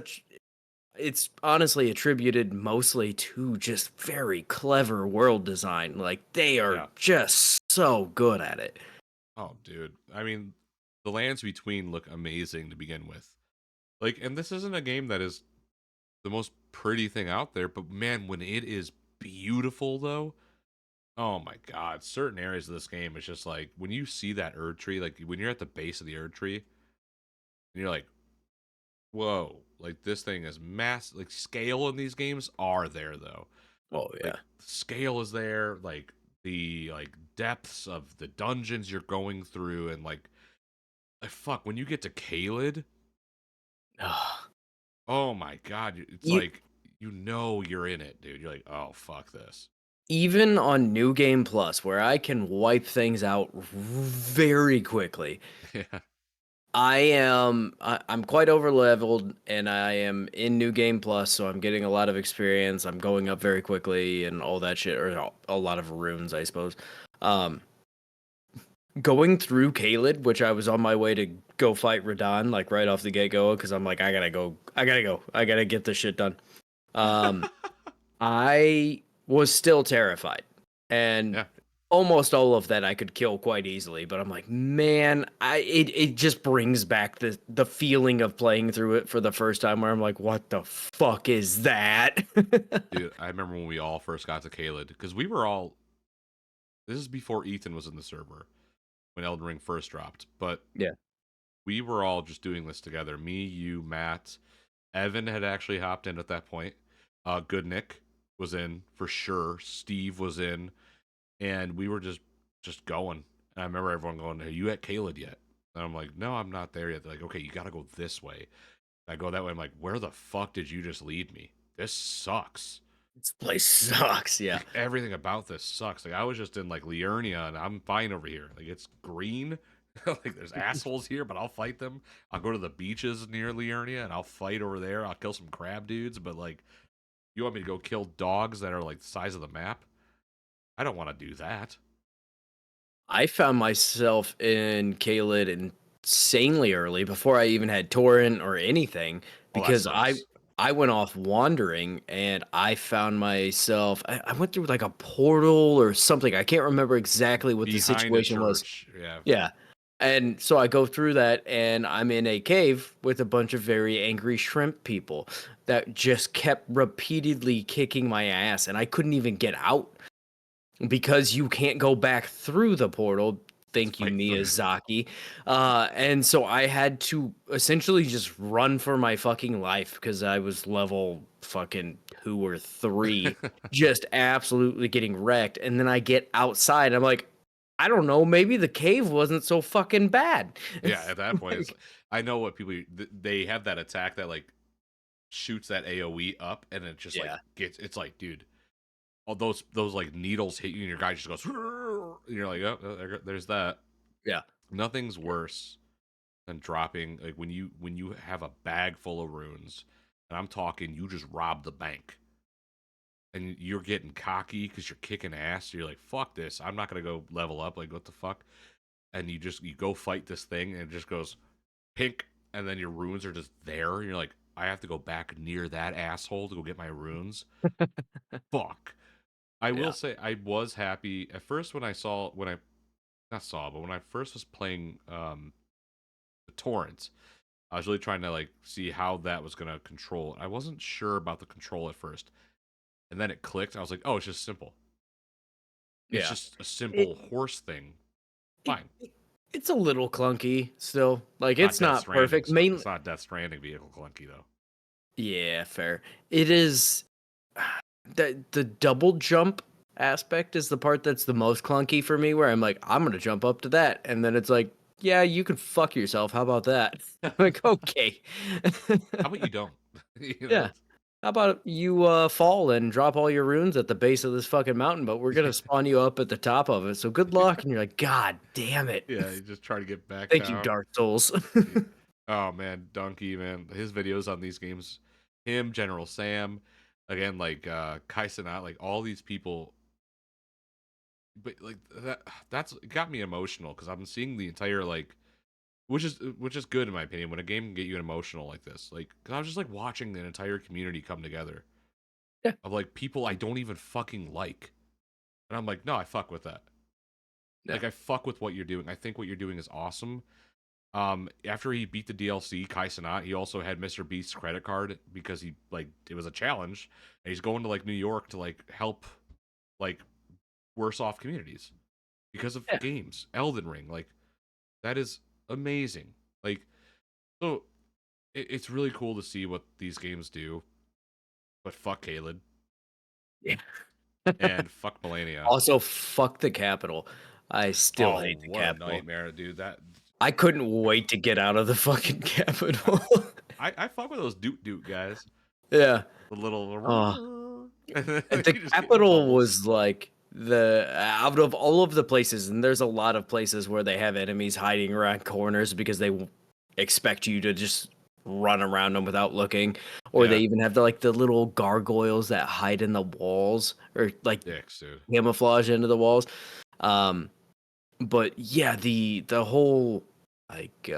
honestly attributed mostly to just very clever world design. Like they are Yeah. just so good at it. Oh, dude. I mean, the lands between look amazing to begin with. Like, and this isn't a game that is the most pretty thing out there, but man, when it is beautiful though, oh my god, certain areas of this game it's just like when you see that Erd tree, like when you're at the base of the Erd tree, and you're like, whoa, like this thing is mass like scale in these games are there though. Oh Like yeah. scale is there, like the like depths of the dungeons you're going through and like fuck, when you get to Caelid, oh my god, it's E- like you know you're in it, dude. You're like, oh fuck this. Even on New Game Plus, where I can wipe things out very quickly, Yeah. I'm quite over leveled and I am in New Game Plus, so I'm getting a lot of experience. I'm going up very quickly and all that shit, or a lot of runes, I suppose. Um, Going through Caelid, which I was on my way to go fight Radahn, like right off the get go, because I'm like, I gotta get this shit done. Um, I was still terrified, and Yeah. almost all of that I could kill quite easily. But I'm like, man, it just brings back the feeling of playing through it for the first time, where I'm like, what the fuck is that? Dude, I remember when we all first got to Caelid, because we were all this is before Ethan was in the server when Elden Ring first dropped, but Yeah. we were all just doing this together. Me, you, Matt, Evan had actually hopped in at that point. Good Nick was in for sure. Steve was in, and we were just going. And I remember everyone going, "Are you at Caelid yet?" And I'm like, "No, I'm not there yet." They're like, "Okay, you got to go this way." I go that way. I'm like, "Where the fuck did you just lead me? This sucks." This place sucks. Yeah. Like everything about this sucks. Like I was just in like Liurnia and I'm fine over here. Like it's green. Like there's assholes here, but I'll fight them. I'll go to the beaches near Liurnia and I'll fight over there. I'll kill some crab dudes, but like you want me to go kill dogs that are like the size of the map? I don't want to do that. I found myself in Caelid insanely early before I even had torrent or anything Oh, that because I sucks. I went off wandering and I found myself I went through like a portal or something. I can't remember exactly what the Behind a situation was. church. Yeah. Yeah. And so I go through that and I'm in a cave with a bunch of very angry shrimp people that just kept repeatedly kicking my ass and I couldn't even get out because you can't go back through the portal. Thank you, Fight through. Miyazaki. And so I had to essentially just run for my fucking life because I was level fucking 2 or 3, just absolutely getting wrecked. And then I get outside. I'm like, I don't know, maybe the cave wasn't so fucking bad. Yeah, at that point, Like, I know what people they have that attack that like shoots that AOE up, and it just like yeah, gets. It's like, dude, all those like needles hit you, and your guy just goes. And you're like, oh, there's that. yeah. Nothing's worse than dropping like when you have a bag full of runes, and I'm talking, you just robbed the bank, and you're getting cocky because you're kicking ass. You're like, fuck this, I'm not gonna go level up. Like, what the fuck? And you go fight this thing, and it just goes pink, and then your runes are just there. And you're like, I have to go back near that asshole to go get my runes. Fuck. I will Yeah. say I was happy at first when I not saw, but when I first was playing the torrent. I was really trying to like see how that was gonna control. I wasn't sure about the control at first, and then it clicked. I was like, oh, it's just simple. It's Yeah. just a It, simple horse thing. it, Fine. it's a little clunky still. Like, Not it's Death not Stranding. perfect. Mainly, It's not Death Stranding vehicle clunky though. yeah, fair. It is the double jump aspect is the part that's the most clunky for me where I'm like, I'm gonna jump up to that. And then it's like, yeah, you can fuck yourself. How about that? I'm like, okay. How about you don't? You know, Yeah. How about you fall and drop all your runes at the base of this fucking mountain, but we're gonna spawn you up at the top of it. So good luck. And you're like, God damn it. yeah, you just try to get back Thank you, down. Dark Souls. Yeah. Oh man, Donkey man, his videos on these games, him, General Sam, again like Kai Cenat, like all these people, but like that's it got me emotional because I'm seeing the entire like, which is good in my opinion when a game can get you emotional like this. Like, cause I was just like watching the entire community come together Yeah. of like people I don't even fucking like, and I'm like, no, I fuck with that. Yeah. Like, I fuck with what you're doing. I think what you're doing is awesome. After he beat the DLC, Kai Cenat, he also had Mr. Beast's credit card because he like it was a challenge, and he's going to like New York to like help like worse off communities because of Yeah. games. Elden Ring, like that is amazing. Like, so it's really cool to see what these games do. But fuck Caled Yeah. and fuck Melania. Also, fuck the capital. I still Oh, hate the what a capital. nightmare, dude. That I couldn't wait to get out of the fucking I capital. I fuck with those Doot Doot guys. Yeah. The little Oh, and then the you just get in the capital bubbles. was like the out of all of the places, and there's a lot of places where they have enemies hiding around corners because they expect you to just run around them without looking, or they Yeah, even have the little gargoyles that hide in the walls or like dicks, dude. camouflage into the walls. Um, but yeah, the whole like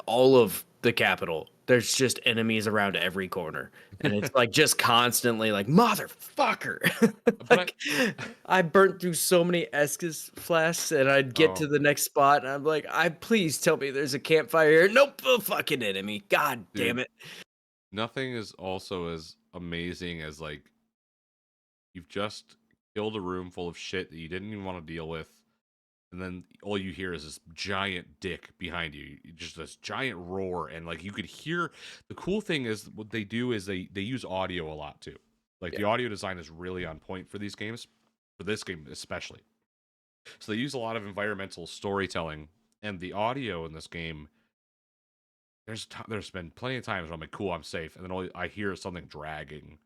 all of the capital, there's just enemies around every corner, and it's like just constantly like motherfucker. But Like I burnt through so many Estus flasks, and I'd get to oh, the next spot, and I'm like, I please tell me there's a campfire here. Nope, a fucking enemy. God damn dude, it. nothing is also as amazing as like you've just killed a room full of shit that you didn't even want to deal with, and then all you hear is this giant dick behind you, just this giant roar, and like you could hear. The cool thing is what they do is they use audio a lot too. Like Yeah, the audio design is really on point for these games, for this game especially. So they use a lot of environmental storytelling, and the audio in this game. There's been plenty of times where I'm like, cool, I'm safe, and then I hear something dragging,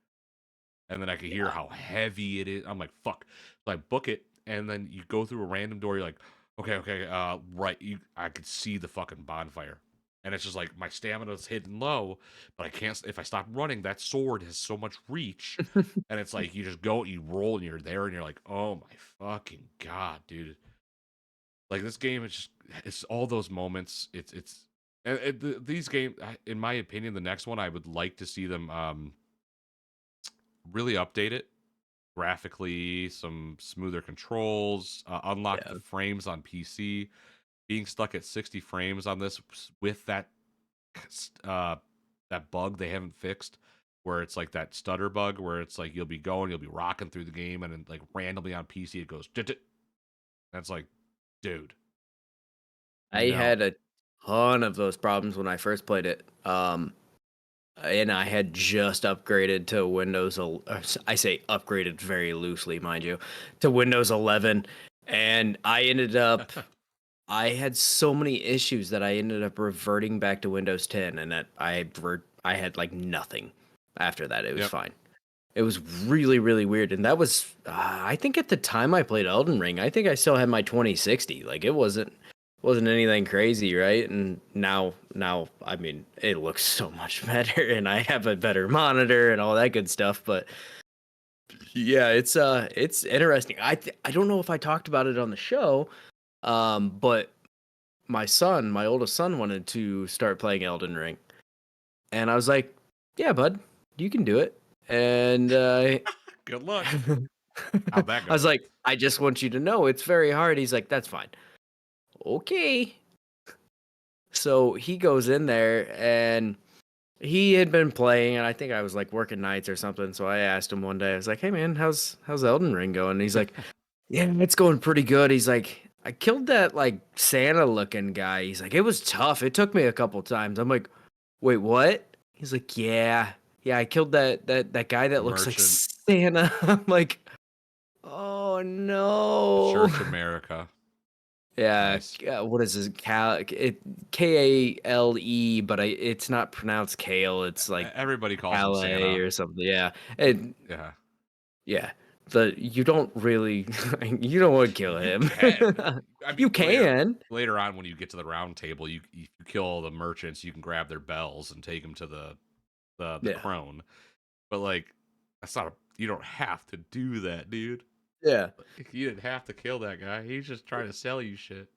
and then I can hear yeah, how heavy it is. I'm like, fuck. So I book it, and then you go through a random door. You're like, okay, right. I could see the fucking bonfire. and it's just like my stamina's hidden low, but I can't. If I stop running, that sword has so much reach, and it's like you just go, you roll, and you're there, and you're like, oh my fucking god, dude! Like this game is just it's all those moments. It's and these games, in my opinion, the next one I would like to see them really update it graphically, some smoother controls, unlock Yeah. the frames on PC. Being stuck at 60 frames on this with uh that bug they haven't fixed, where it's like that stutter bug, where it's like you'll be rocking through the game, and then like randomly on PC it goes, "Dit, dit." That's like, dude, I no. had a ton of those problems when I first played it. And I had just upgraded to I say upgraded very loosely, mind you, to Windows 11, and I had so many issues that I ended up reverting back to Windows 10, and that I had like nothing after that. It was Yep. fine. It was really, really weird, and that was I think at the time I played Elden Ring, I think I still had my 2060. Like it wasn't anything crazy, right? And now I mean, it looks so much better, and I have a better monitor and all that good stuff. But yeah, it's interesting. I don't know if I talked about it on the show, but my oldest son, wanted to start playing Elden Ring, and I was like, "Yeah, bud, you can do it." And Good luck. I How'd that was go? like, "I just want you to know it's very hard." He's like, "That's fine." Okay. So he goes in there and he had been playing, and I think I was like working nights or something. So I asked him one day, I was like, "Hey man, how's Elden Ring going?" And he's like, "Yeah, it's going pretty good." He's like, "I killed that like Santa looking guy." He's like, "It was tough. It took me a couple times." I'm like, "Wait, what?" He's like, "Yeah, I killed that guy The that looks like merchant, Santa." I'm like, "Oh no." Church America. Yeah, Nice. what is this? Kale, but it's not pronounced Kale. It's like Everybody calls him Calais Santa. or something. Yeah, and Yeah. yeah, you don't really you don't want to kill You him. can. I You mean, can. later on when you get to the round table, you kill all the merchants, you can grab their bells and take them to the Yeah, crone. But like, that's not a. You don't have to do that, dude. yeah, Like, you didn't have to kill that guy. He's just trying to sell you shit.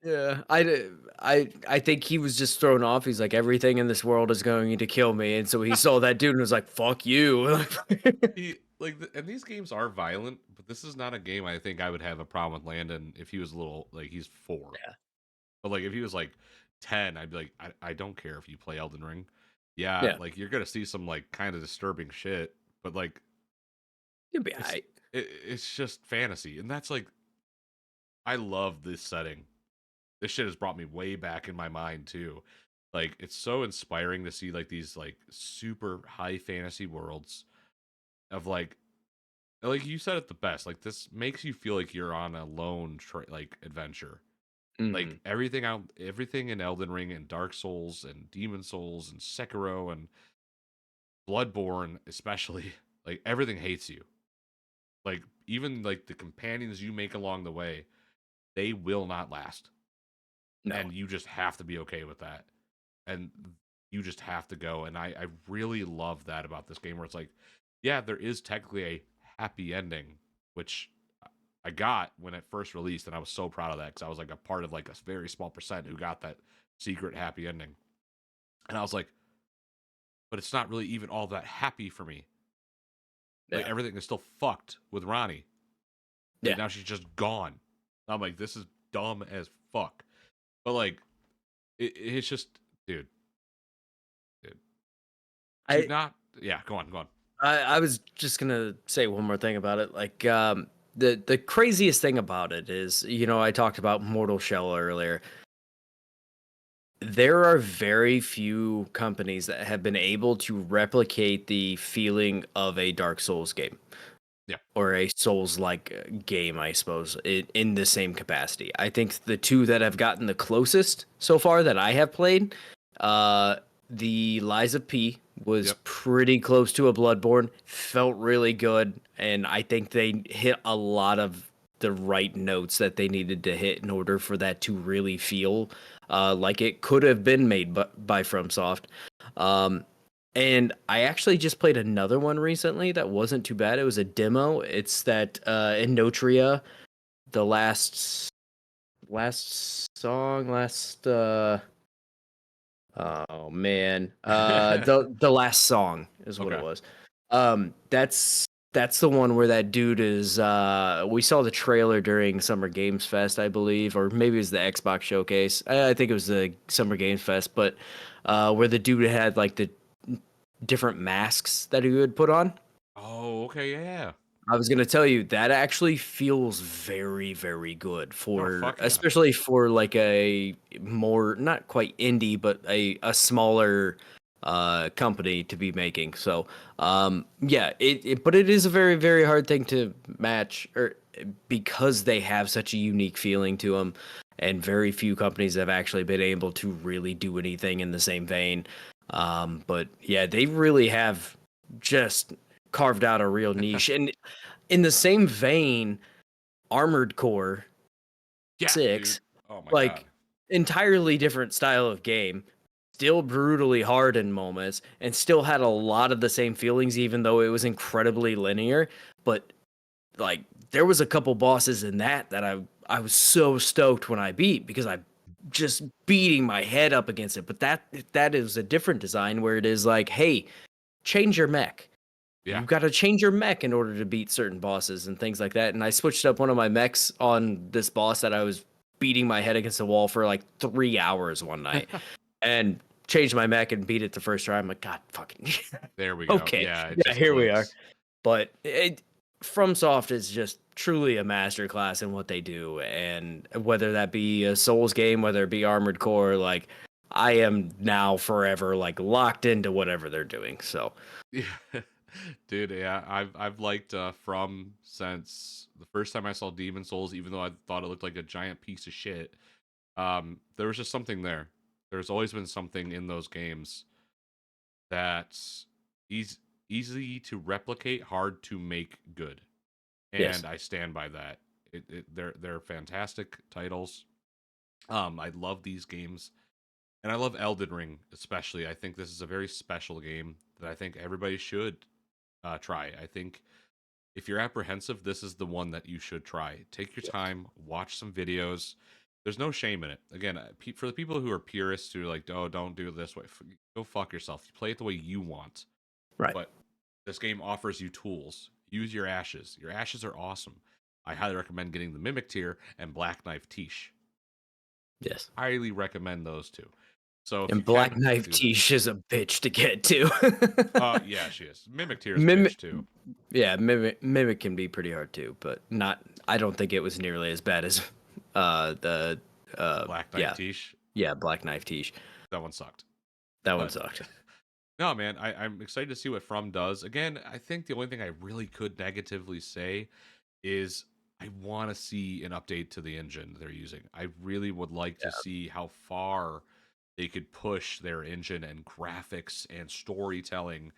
yeah. I think he was just thrown off. He's like, everything in this world is going to kill me, and so he saw that dude and was like, "Fuck you." He like, and these games are violent, but this is not a game I think I would have a problem with Landon if he was a little like he's 4. Yeah, But like if he was like 10, I'd be like, I don't care if you play Elden Ring. Yeah, yeah. like you're gonna see some like kind of disturbing shit, but like You'll be it's alright. it's just fantasy, and that's like I love this setting. This shit has brought me way back in my mind too. Like it's so inspiring to see like these like super high fantasy worlds of like you said it the best. Like this makes you feel like you're on a lone like adventure. Like Hmm. everything in Elden Ring and Dark Souls and Demon Souls and Sekiro and Bloodborne especially, like everything hates you. Like even like the companions you make along the way, they will not last. No, And you just have to be okay with that. And you just have to go. And I really love that about this game where it's like, yeah, there is technically a happy ending, which I got when it first released, and I was so proud of that because I was like a part of like a very small percent who got that secret happy ending. And I was like, but it's not really even all that happy for me. Like yeah, everything is still fucked with Ronnie. Like yeah. now she's just gone. I'm like, this is dumb as fuck. But like, it's just, dude, dude. To I not, yeah, go on, go on. I was just gonna say one more thing about it. Like, the craziest thing about it is, I talked about Mortal Shell earlier. There are very few companies that have been able to replicate the feeling of a Dark Souls game Yeah, or a Souls-like game, I suppose, in the same capacity. I think the two that have gotten the closest so far that I have played, uh, the Lies of P was yep. pretty close to a Bloodborne, felt really good, and I think they hit a lot of the right notes that they needed to hit in order for that to really feel like it could have been made by FromSoft. And I actually just played another one recently that wasn't too bad. It was a demo. It's that Inotria, the last song, oh man, the last song is what it Okay. was. That's the one where that dude is. We saw the trailer during Summer Games Fest, I believe, or maybe it was the Xbox Showcase. I think it was the Summer Games Fest, but where the dude had like the different masks that he would put on. Oh, okay, yeah. I was gonna tell you that actually feels very, very good Oh, for, fuck yeah. especially for like a more not quite indie, but a smaller company to be making. So yeah, but it is a very, very hard thing to match, or because they have such a unique feeling to them, and very few companies have actually been able to really do anything in the same vein. But yeah, they really have just carved out a real niche. And in the same vein, Armored Core Yeah, dude. 6, Oh my god. like entirely different style of game, still brutally hard in moments, and still had a lot of the same feelings, even though it was incredibly linear. But like there was a couple bosses in that I was so stoked when I beat, because I just beating my head up against it. But that is a different design where it is like, hey, change your mech. Yeah. You got to change your mech in order to beat certain bosses and things like that. And I switched up one of my mechs on this boss that I was beating my head against the wall for like 3 hours one night, and changed my mech and beat it the first try. I'm like, God fucking There we go. okay, Yeah, it yeah, just here we are. clicks. But FromSoft is just truly a masterclass in what they do, and whether that be a Souls game, whether it be Armored Core, like I am now forever like locked into whatever they're doing. So Yeah. Dude, yeah, I've liked From since the first time I saw Demon Souls, even though I thought it looked like a giant piece of shit. There was just something there. There's always been something in those games that's easy easy to replicate, hard to make good. yes, And I stand by that. They're fantastic titles. I love these games, and I love Elden Ring especially. I think this is a very special game that I think everybody should try. I think if you're apprehensive, this is the one that you should try. Take your time, watch some videos. There's no shame in it. Again, for the people who are purists who are like, oh, don't do it this way, go fuck yourself. You play it the way you want. right. But this game offers you tools. Use your ashes. Your ashes are awesome. I highly recommend getting the Mimic Tier and Black Knife Tiche. Yes. Highly recommend those two. So if you And Black can Knife do that. Tiche is a bitch to get to. Yeah, she is. Mimic Tier is a Mimic, bitch too. yeah, Mimic can be pretty hard too, but not. I don't think it was nearly as bad as the Black Knife yeah, Tiche, yeah, Black Knife Tiche. that one sucked. That one But sucked. no, man, I'm excited to see what From does. Again, I think the only thing I really could negatively say is I want to see an update to the engine they're using. I really would like to Yeah, see how far they could push their engine and graphics and storytelling.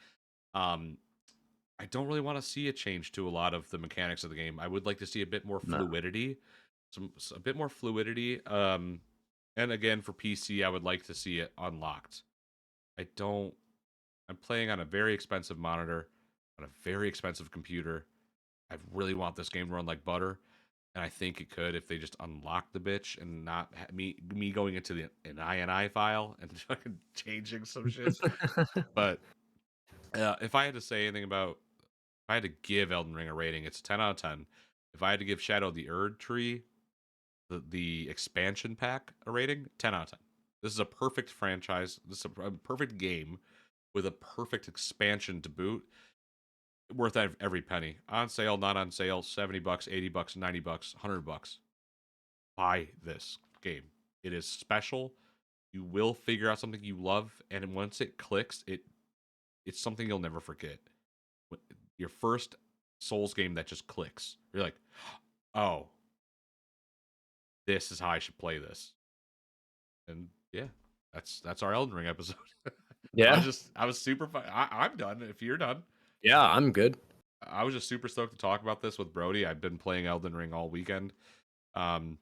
Um, I don't really want to see a change to a lot of the mechanics of the game. I would like to see a bit more no, fluidity, a bit more fluidity. And again, for PC, I would like to see it unlocked. I don't. I'm playing on a very expensive monitor, on a very expensive computer. I really want this game to run like butter, and I think it could if they just unlock the bitch and not me going into an INI file and fucking changing some shit. But if I had to say anything about, if I had to give Elden Ring a rating, it's a 10 out of 10. If I had to give Shadow the Erd Tree, the expansion pack, a rating, 10 out of 10. This is a perfect franchise. This is a perfect game with a perfect expansion to boot. Worth every penny. On sale, not on sale, $70, $80, $90, $100. Buy this game. It is special. You will figure out something you love, and once it clicks, it's something you'll never forget. Your first Souls game that just clicks. You're like, oh, this is how I should play this. And yeah, that's our Elden Ring episode. yeah, I was super fun. I'm done. If you're done, yeah. I'm good. I was just super stoked to talk about this with Brody. I've been playing Elden Ring all weekend. Um,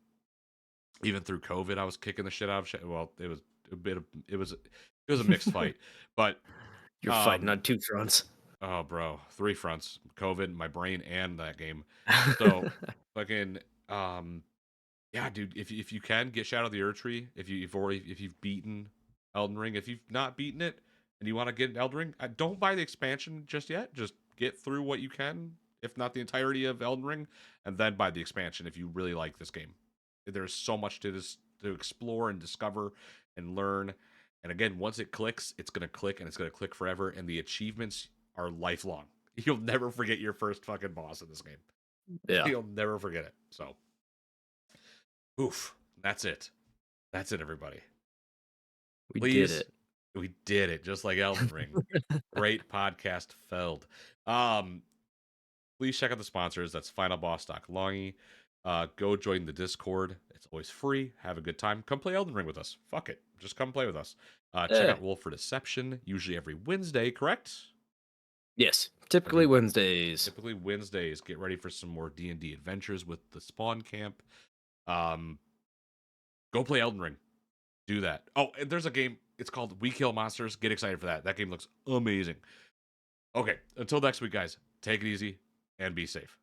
even through COVID, I was kicking the shit out of shit. Well, it was a bit of it was a mixed fight, but You're fighting um, on two fronts. oh, bro, three fronts: COVID, my brain, and that game. So, fucking, um, yeah, dude. If you can get Shadow of the Erd Tree, if you've beaten Elden Ring, if you've not beaten it and you want to get Elden Ring, don't buy the expansion just yet. Just get through what you can, if not the entirety of Elden Ring, and then buy the expansion if you really like this game. There's so much to explore and discover and learn. And again, once it clicks, it's gonna click and it's gonna click forever. And the achievements are lifelong. You'll never forget your first fucking boss in this game. Yeah, You'll never forget it. So, oof, that's it. That's it, everybody. we did Please, it. we did it, just like Elden Ring. Great podcast, Feld. Um, please check out the sponsors. That's LONGY. Go join the Discord. It's always free. Have a good time. Come play Elden Ring with us. Fuck it. Just come play with us. Check Eh, out Wolf for Deception, usually every Wednesday, correct? yes, typically Every Wednesdays. Typically Wednesdays. Get ready for some more D&D adventures with the Spawn Camp. Um, go play Elden Ring. Do that. Oh, and there's a game. It's called We Kill Monsters. Get excited for that. That game looks amazing. Okay, until next week, guys. Take it easy and be safe.